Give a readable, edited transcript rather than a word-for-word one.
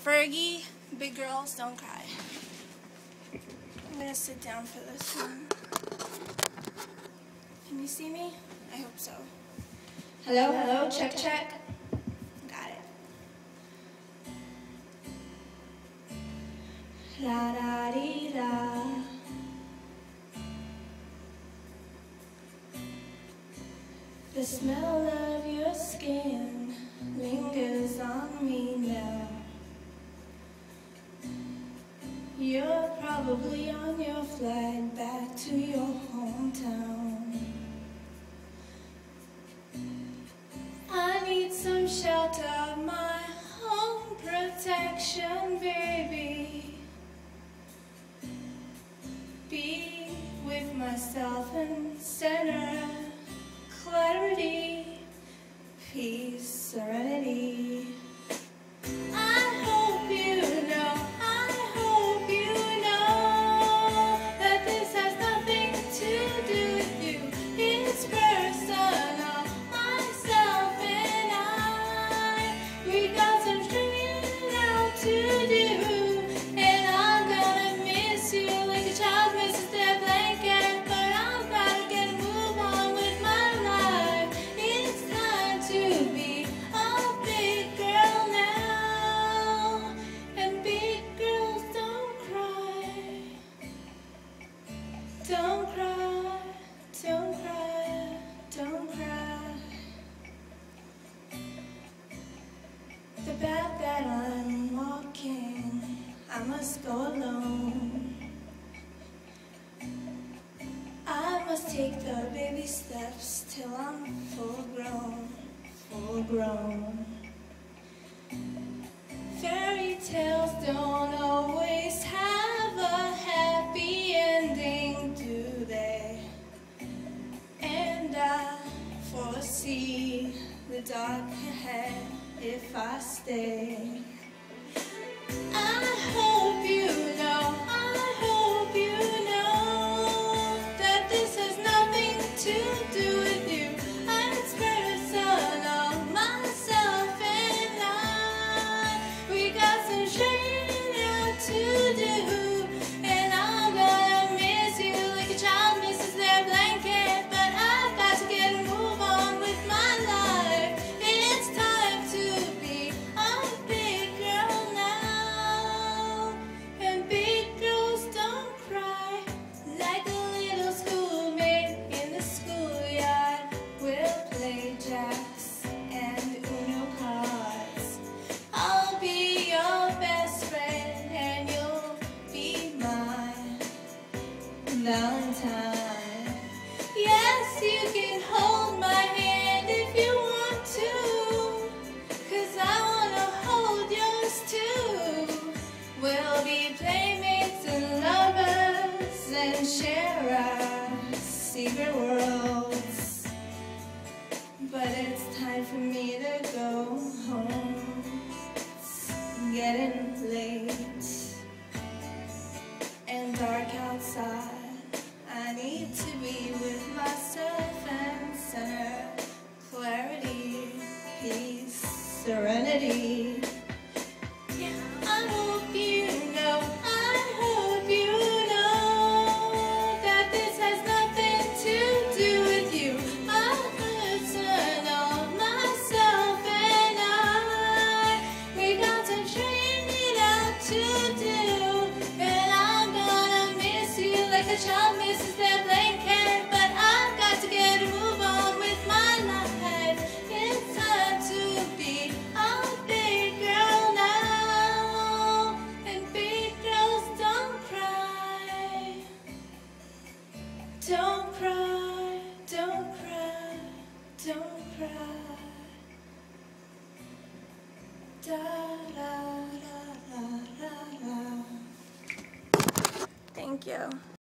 Fergie, Big Girls Don't Cry. I'm going to sit down for this one. Can you see me? I hope so. Hello, hello, check, check. Got it. La-da-dee-da. The smell of your skin lingers on me now. You're probably on your flight back to your hometown. I need some shelter, my home protection, baby. Be with myself and center, clarity, peace, serenity. I hope you know that this has nothing to do with you. It's personal, myself and I. We got some stringing out to do, and I'm gonna miss you like a child misses their blanket. But I'm about to get a move on with my life. It's time to be a big girl now, and big girls don't cry. Don't cry, don't cry, don't cry. The path that I'm walking, I must go alone. I must take the baby steps till I'm full grown, full grown. Fairy tales don't always have a happy ending, do they? And I foresee the dark ahead if I stay. I hope you know that this has nothing to do with you. It's personal, myself and I. We got some sharing out to do, and I'm gonna miss you like a child misses their blanket. But I've got to get a move on with my life. It's time to be a big girl now, and big girls don't cry. Like a little schoolmate in the schoolyard, we'll play jacks and Uno cards. I'll be your best friend and you'll be my Valentine. Yes, you can hold my hand if you want to, 'cause I wanna hold yours too. We'll be playmates and lovers and share our secret worlds. But it's time for me to go home. It's getting late and dark outside. I need to be with myself and center, clarity, peace, serenity. I hope you know that this has nothing to do with you. I'm personal, myself and I. We got some training out to do, and I'm gonna miss you like a child misses their blanket. But I've got to get a move on with my life. It's time to be a big girl now, and big girls don't cry. Don't cry, don't cry, don't cry. Da da da da da. Thank you.